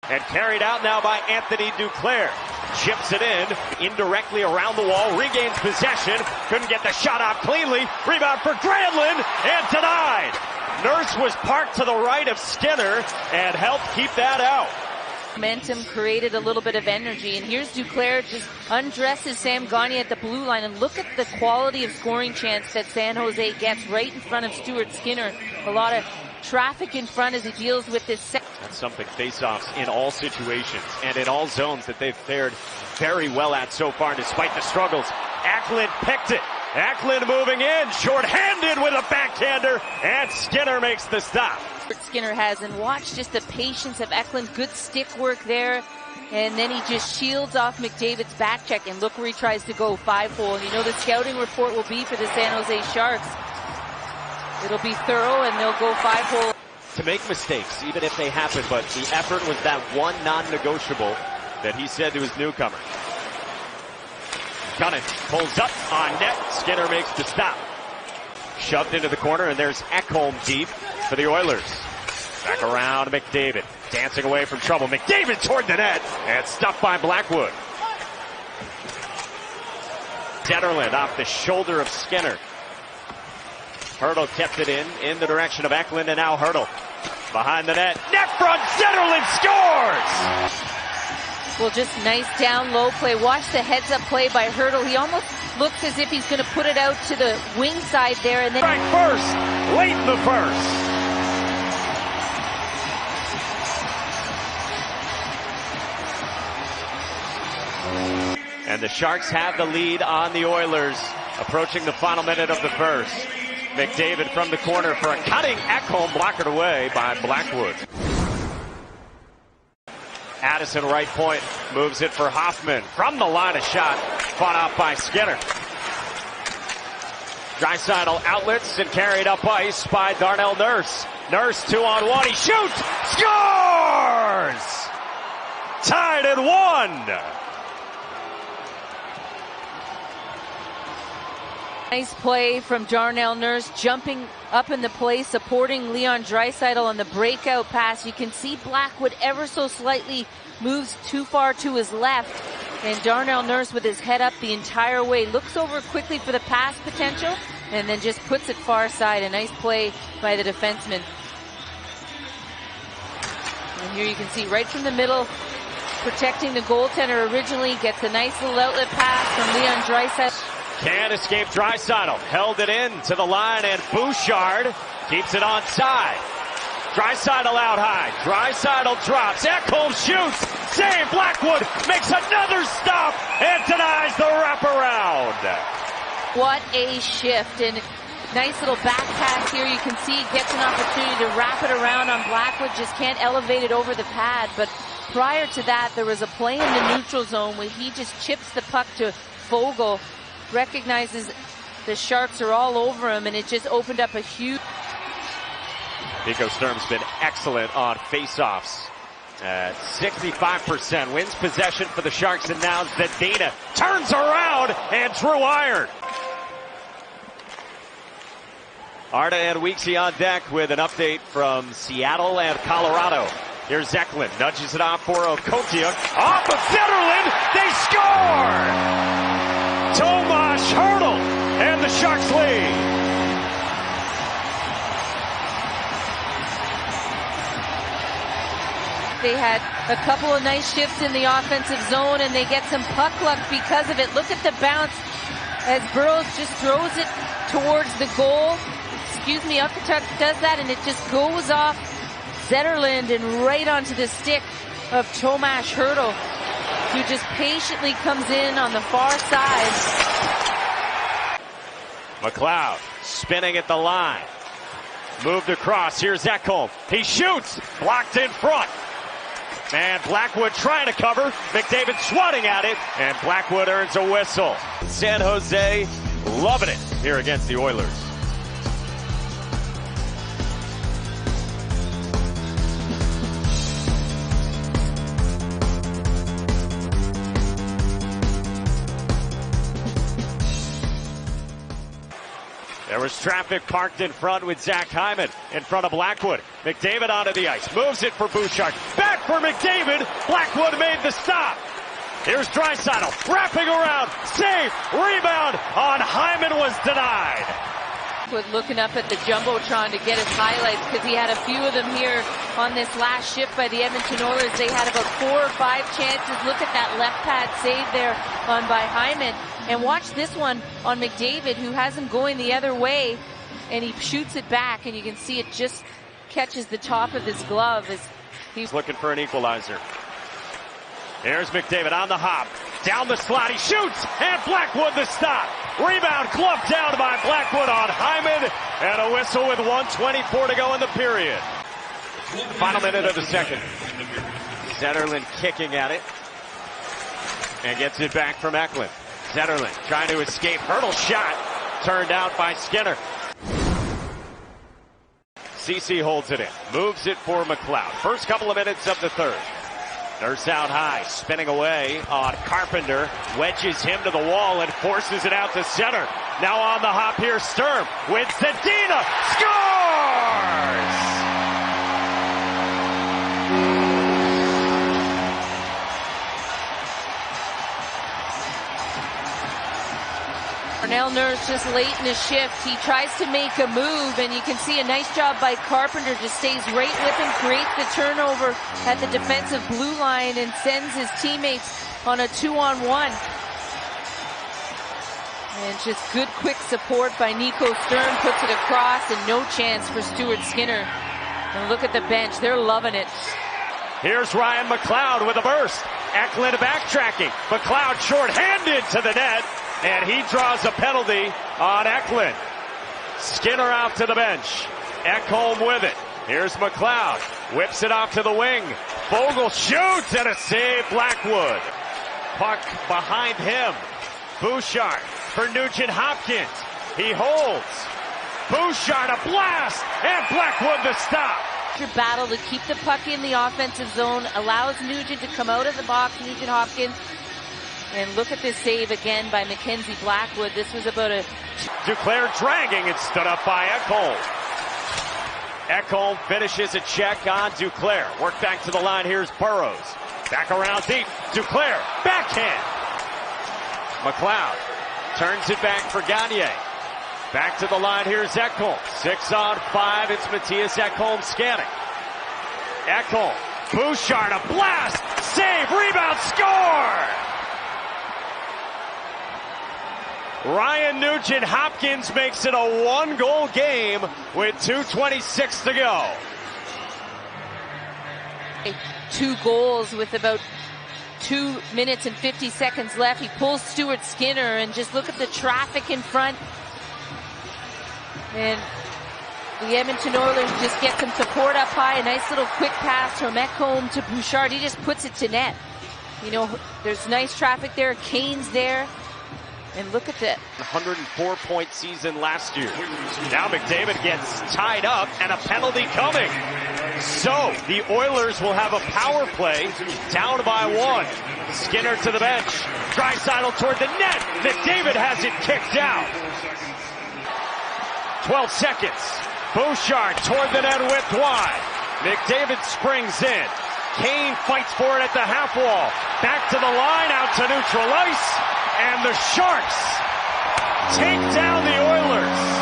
And carried out now by Anthony Duclair. Chips it in, indirectly around the wall, regains possession, couldn't get the shot out cleanly, rebound for Granlund, and denied. Nurse was parked to the right of Skinner and helped keep that out. Momentum created a little bit of energy, and here's Duclair just undresses Sam Gagner at the blue line, and look at the quality of scoring chance that San Jose gets right in front of Stuart Skinner. A lot of traffic in front as he deals with this. That's something face-offs in all situations and in all zones that they've fared very well at so far despite the struggles. Eklund picked it. Eklund moving in, short-handed with a backhander, and Skinner makes the stop. Skinner has, and watch just the patience of Eklund. Good stick work there, and then he just shields off McDavid's back check, and look where he tries to go, 5-hole. And you know the scouting report will be for the San Jose Sharks. It'll be thorough, and they'll go 5-hole. To make mistakes, even if they happen, but the effort was that one non-negotiable that he said to his newcomer. Gunnin pulls up on net. Skinner makes the stop. Shoved into the corner, and there's Ekholm deep for the Oilers. Back around McDavid, dancing away from trouble. McDavid toward the net, and stopped by Blackwood. Zetterlund off the shoulder of Skinner. Hertl kept it in the direction of Eklund, and now Hertl behind the net. Net front, Zetterlund scores! Well, just nice down low play. Watch the heads up play by Hertl. He almost looks as if he's going to put it out to the wing side there, and then right first, late in the first. And the Sharks have the lead on the Oilers, approaching the final minute of the first. McDavid from the corner for a cutting Ekholm, blocked away by Blackwood. Addison right point, moves it for Hoffman from the line of shot, fought out by Skinner. Draisaitl outlets and carried up ice by Darnell Nurse. Nurse 2-on-1, he shoots, scores! Tied at 1. Nice play from Darnell Nurse, jumping up in the play, supporting Leon Draisaitl on the breakout pass. You can see Blackwood ever so slightly moves too far to his left, and Darnell Nurse with his head up the entire way, looks over quickly for the pass potential, and then just puts it far side. A nice play by the defenseman. And here you can see right from the middle, protecting the goaltender originally, gets a nice little outlet pass from Leon Draisaitl. Can't escape Draisaitl. Held it in to the line, and Bouchard keeps it onside. Draisaitl out high. Draisaitl drops. Ekholm shoots. Save. Blackwood makes another stop and denies the wraparound. What a shift, and nice little back pass here. You can see he gets an opportunity to wrap it around on Blackwood. Just can't elevate it over the pad. But prior to that, there was a play in the neutral zone where he just chips the puck to Foegele. Recognizes the Sharks are all over him, and it just opened up a huge. Nico Sturm's been excellent on faceoffs at 65%. Wins possession for the Sharks, and now Zadina turns around and Drew Iron. Arda and Weeksy on deck with an update from Seattle and Colorado. Here's Eklund, nudges it off for Okotiuk. Off of Zetterlund, they score! Tomas Hertl, and the Sharks lead. They had a couple of nice shifts in the offensive zone, and they get some puck luck because of it. Look at the bounce as Burroughs just throws it towards the goal. Okotiuk does that, and it just goes off Zetterlund and right onto the stick of Tomas Hertl, who just patiently comes in on the far side. McLeod spinning at the line. Moved across. Here's Ekholm. He shoots. Blocked in front. And Blackwood trying to cover. McDavid swatting at it. And Blackwood earns a whistle. San Jose loving it here against the Oilers. There was was traffic parked in front with Zach Hyman in front of Blackwood. McDavid onto the ice, moves it for Bouchard. Back for McDavid. Blackwood made the stop. Here's Draisaitl, wrapping around, save, rebound on Hyman was denied. Looking up at the Jumbotron to get his highlights because he had a few of them here on this last shift by the Edmonton Oilers. They had about 4 or 5 chances. Look at that left pad save there on by Hyman. And watch this one on McDavid, who has him going the other way, and he shoots it back, and you can see it just catches the top of his glove as he's looking for an equalizer. Here's McDavid on the hop, down the slot, he shoots, and Blackwood the stop. Rebound gloved down by Blackwood on Hyman, and a whistle with 1:24 to go in the period. Final minute of the second. Zetterlund kicking at it, and gets it back from Eklund. Zetterlund trying to escape, hurdle shot, turned out by Skinner. Ceci holds it in, moves it for McLeod. First couple of minutes of the third. Nurse out high, spinning away on Carpenter, wedges him to the wall and forces it out to center. Now on the hop here, Sturm with Zadina, scores! Darnell Nurse just late in his shift. He tries to make a move, and you can see a nice job by Carpenter. Just stays right with him, creates the turnover at the defensive blue line, and sends his teammates on a 2-on-1. And just good quick support by Nico Sturm, puts it across, and no chance for Stuart Skinner. And look at the bench, they're loving it. Here's Ryan McLeod with a burst. Eklund backtracking. McLeod short-handed to the net. And he draws a penalty on Eklund. Skinner out to the bench. Ekholm with it. Here's McLeod. Whips it off to the wing. Vogel shoots and a save Blackwood. Puck behind him. Bouchard for Nugent Hopkins. He holds. Bouchard a blast and Blackwood the stop. Battle to keep the puck in the offensive zone. Allows Nugent to come out of the box. Nugent Hopkins. And look at this save again by Mackenzie Blackwood. This was about a... Duclair dragging and stood up by Ekholm. Ekholm finishes a check on Duclair. Work back to the line. Here's Burrows. Back around deep. Duclair. Backhand. McLeod turns it back for Gagne. Back to the line. Here's Ekholm. 6-on-5. It's Matthias Ekholm scanning. Ekholm. Bouchard a blast. Save. Rebound. Score. Ryan Nugent Hopkins makes it a 1-goal game with 2:26 to go. 2 goals with about 2 minutes and 50 seconds left. He pulls Stuart Skinner, and just look at the traffic in front. And the Edmonton Oilers just get some support up high. A nice little quick pass from Ekholm to Bouchard. He just puts it to net. You know, there's nice traffic there. Kane's there. And look at that. 104-point season last year. Now McDavid gets tied up and a penalty coming. So the Oilers will have a power play down by 1. Skinner to the bench. Draisaitl toward the net. McDavid has it kicked out. 12 seconds. Bouchard toward the net, whipped wide. McDavid springs in. Kane fights for it at the half wall. Back to the line, out to neutral ice. And the Sharks take down the Oilers.